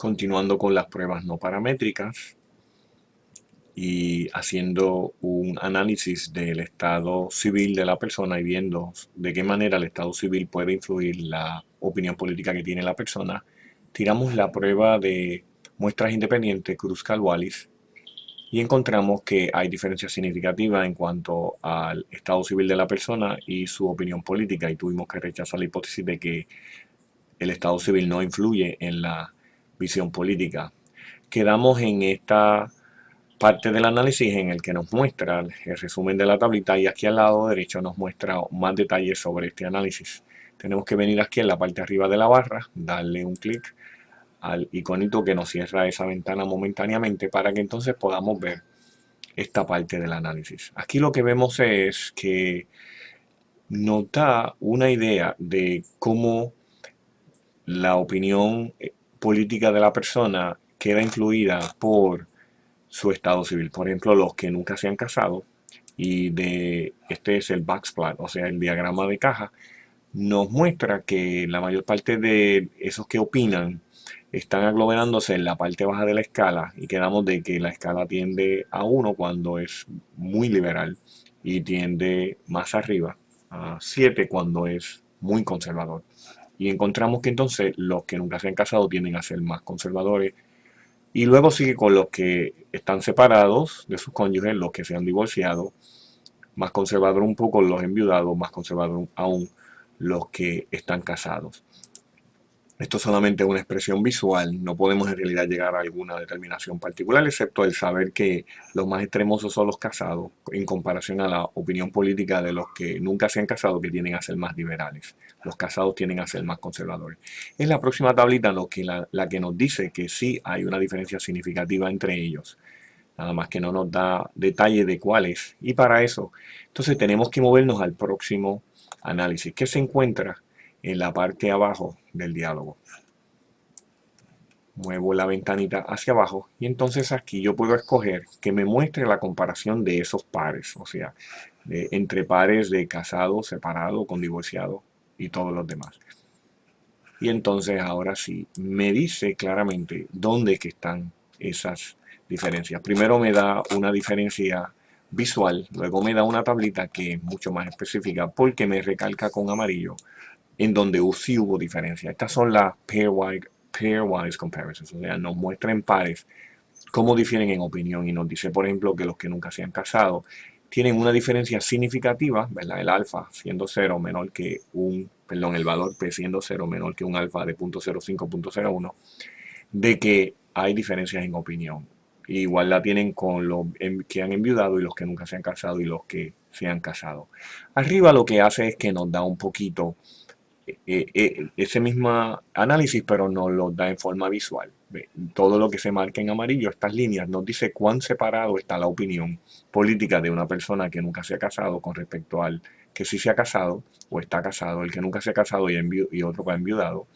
Continuando con las pruebas no paramétricas y haciendo un análisis del estado civil de la persona y viendo de qué manera el estado civil puede influir la opinión política que tiene la persona, tiramos la prueba de muestras independientes Kruskal-Wallis y encontramos que hay diferencias significativas en cuanto al estado civil de la persona y su opinión política, y tuvimos que rechazar la hipótesis de que el estado civil no influye en la visión política. Quedamos en esta parte del análisis en el que nos muestra el resumen de la tablita, y aquí al lado derecho nos muestra más detalles sobre este análisis. Tenemos que venir aquí en la parte de arriba de la barra, darle un clic al iconito que nos cierra esa ventana momentáneamente para que entonces podamos ver esta parte del análisis. Aquí lo que vemos es que nos da una idea de cómo la opinión política de la persona queda influida por su estado civil. Por ejemplo, los que nunca se han casado, y este es el backsplat, o sea, el diagrama de caja, nos muestra que la mayor parte de esos que opinan están aglomerándose en la parte baja de la escala, y quedamos de que la escala tiende a 1 cuando es muy liberal y tiende más arriba a 7 cuando es muy conservador. Y encontramos que entonces los que nunca se han casado tienden a ser más conservadores, y luego sigue con los que están separados de sus cónyuges, los que se han divorciado, más conservador un poco los enviudados, más conservador aún los que están casados. Esto es solamente una expresión visual, no podemos en realidad llegar a alguna determinación particular, excepto el saber que los más extremosos son los casados, en comparación a la opinión política de los que nunca se han casado, que tienden a ser más liberales. Los casados tienden a ser más conservadores. Es la próxima tablita la que nos dice que sí hay una diferencia significativa entre ellos, nada más que no nos da detalle de cuáles. Y para eso, entonces tenemos que movernos al próximo análisis, que se encuentra en la parte abajo del diálogo. Muevo la ventanita hacia abajo y entonces aquí yo puedo escoger que me muestre la comparación de esos pares, o sea, entre pares de casado, separado, con divorciado y todos los demás. Y entonces ahora sí, me dice claramente dónde es que están esas diferencias. Primero me da una diferencia visual, luego me da una tablita que es mucho más específica porque me recalca con amarillo en donde sí hubo diferencia. Estas son las pairwise comparisons, o sea, nos muestra en pares cómo difieren en opinión, y nos dice, por ejemplo, que los que nunca se han casado tienen una diferencia significativa, ¿verdad? El alfa siendo 0 menor que el valor P siendo 0 menor que un alfa de 0.05, 0.01, de que hay diferencias en opinión. Igual la tienen con los que han enviudado y los que nunca se han casado y los que se han casado. Arriba lo que hace es que nos da un poquito ese mismo análisis, pero nos lo da en forma visual. Todo lo que se marca en amarillo, estas líneas, nos dice cuán separado está la opinión política de una persona que nunca se ha casado con respecto al que sí se ha casado o está casado, el que nunca se ha casado y otro que ha enviudado,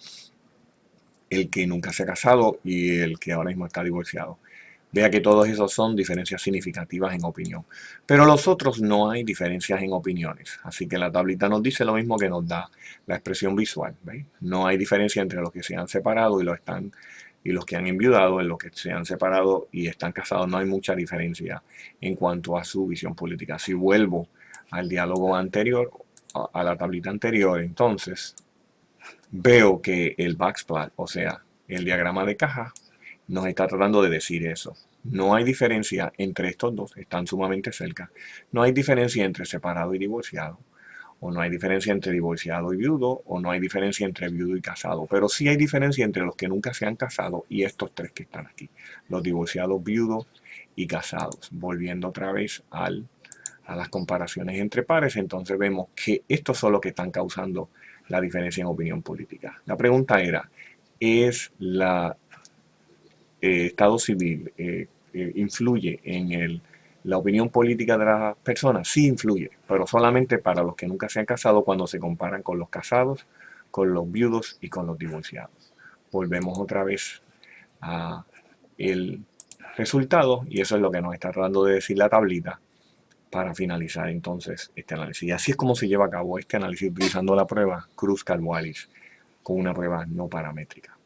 el que nunca se ha casado y el que ahora mismo está divorciado. Vea que todos esos son diferencias significativas en opinión. Pero los otros no hay diferencias en opiniones. Así que la tablita nos dice lo mismo que nos da la expresión visual. ¿Veis? No hay diferencia entre los que se han separado y los que han enviudado. En los que se han separado y están casados no hay mucha diferencia en cuanto a su visión política. Si vuelvo al diálogo anterior, a la tablita anterior, entonces veo que el backsplat, o sea, el diagrama de caja, nos está tratando de decir eso. No hay diferencia entre estos dos, están sumamente cerca. No hay diferencia entre separado y divorciado, o no hay diferencia entre divorciado y viudo, o no hay diferencia entre viudo y casado. Pero sí hay diferencia entre los que nunca se han casado y estos tres que están aquí, los divorciados, viudos y casados. Volviendo otra vez a las comparaciones entre pares, entonces vemos que estos son los que están causando la diferencia en opinión política. La pregunta era, ¿es la estado civil influye en la opinión política de las personas? Sí influye, pero solamente para los que nunca se han casado cuando se comparan con los casados, con los viudos y con los divorciados. Volvemos otra vez a el resultado, y eso es lo que nos está tratando de decir la tablita para finalizar entonces este análisis. Y así es como se lleva a cabo este análisis utilizando la prueba Kruskal-Wallis con una prueba no paramétrica.